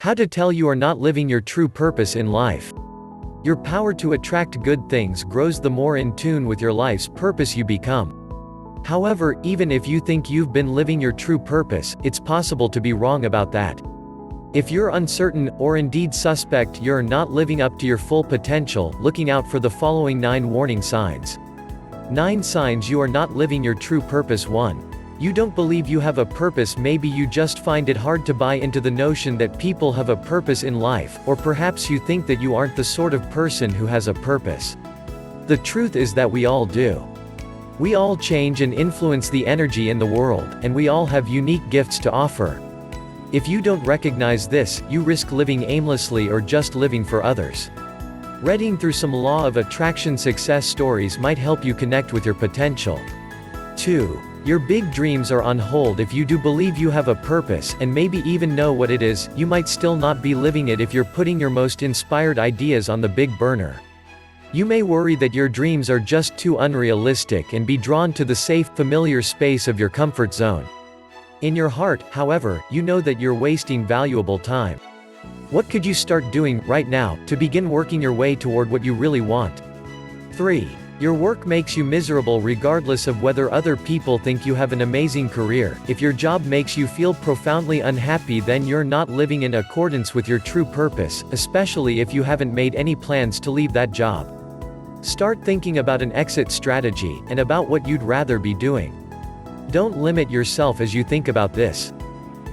How to tell you are not living your true purpose in life. Your power to attract good things grows the more in tune with your life's purpose you become. However, even if you think you've been living your true purpose, it's possible to be wrong about that. If you're uncertain, or indeed suspect you're not living up to your full potential, looking out for the following 9 warning signs. 9 signs you are not living your true purpose. 1. You don't believe you have a purpose. Maybe you just find it hard to buy into the notion that people have a purpose in life, or perhaps you think that you aren't the sort of person who has a purpose. The truth is that we all do. We all change and influence the energy in the world, and we all have unique gifts to offer. If you don't recognize this, you risk living aimlessly or just living for others. Reading through some law of attraction success stories might help you connect with your potential. 2. Your big dreams are on hold. If you do believe you have a purpose, and maybe even know what it is, you might still not be living it if you're putting your most inspired ideas on the big burner. You may worry that your dreams are just too unrealistic and be drawn to the safe, familiar space of your comfort zone. In your heart, however, you know that you're wasting valuable time. What could you start doing, right now, to begin working your way toward what you really want? 3. Your work makes you miserable regardless of whether other people think you have an amazing career. If your job makes you feel profoundly unhappy, then you're not living in accordance with your true purpose, especially if you haven't made any plans to leave that job. Start thinking about an exit strategy, and about what you'd rather be doing. Don't limit yourself as you think about this.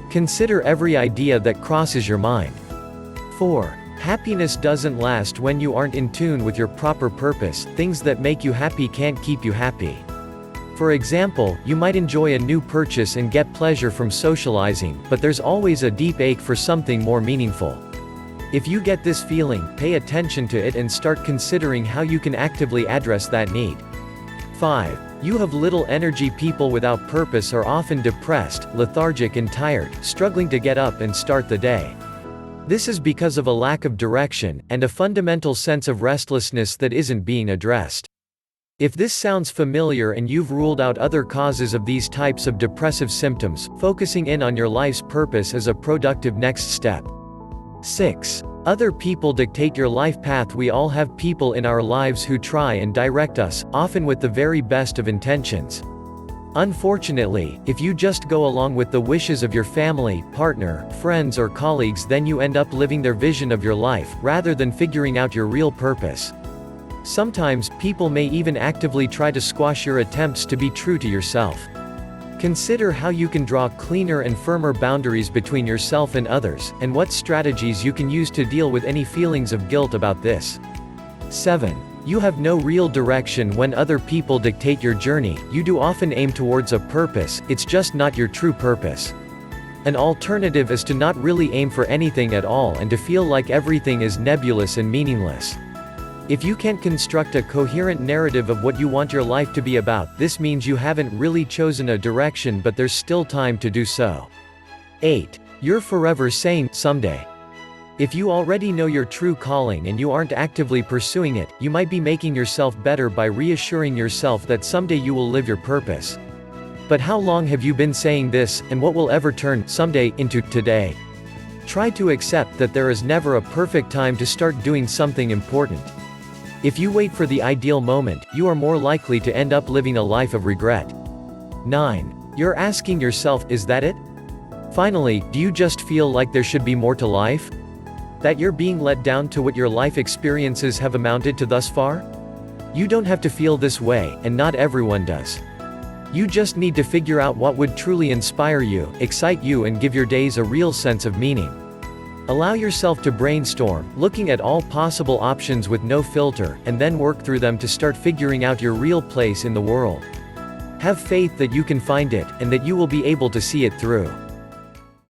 Consider every idea that crosses your mind. 4. Happiness doesn't last when you aren't in tune with your proper purpose. Things that make you happy can't keep you happy. For example, you might enjoy a new purchase and get pleasure from socializing, but there's always a deep ache for something more meaningful. If you get this feeling, pay attention to it and start considering how you can actively address that need. 5. You have little energy. People without purpose are often depressed, lethargic and tired, struggling to get up and start the day. This is because of a lack of direction, and a fundamental sense of restlessness that isn't being addressed. If this sounds familiar and you've ruled out other causes of these types of depressive symptoms, focusing in on your life's purpose is a productive next step. 6. Other people dictate your life path. We all have people in our lives who try and direct us, often with the very best of intentions. Unfortunately, if you just go along with the wishes of your family, partner, friends or colleagues, then you end up living their vision of your life, rather than figuring out your real purpose. Sometimes, people may even actively try to squash your attempts to be true to yourself. Consider how you can draw cleaner and firmer boundaries between yourself and others, and what strategies you can use to deal with any feelings of guilt about this. 7. You have no real direction. When other people dictate your journey, you do often aim towards a purpose, it's just not your true purpose. An alternative is to not really aim for anything at all and to feel like everything is nebulous and meaningless. If you can't construct a coherent narrative of what you want your life to be about, this means you haven't really chosen a direction, but there's still time to do so. 8. You're forever saying, someday. If you already know your true calling and you aren't actively pursuing it, you might be making yourself better by reassuring yourself that someday you will live your purpose. But how long have you been saying this, and what will ever turn someday into today? Try to accept that there is never a perfect time to start doing something important. If you wait for the ideal moment, you are more likely to end up living a life of regret. 9. You're asking yourself, is that it? Finally, do you just feel like there should be more to life? That you're being let down to what your life experiences have amounted to thus far? You don't have to feel this way, and not everyone does. You just need to figure out what would truly inspire you, excite you, and give your days a real sense of meaning. Allow yourself to brainstorm, looking at all possible options with no filter, and then work through them to start figuring out your real place in the world. Have faith that you can find it, and that you will be able to see it through.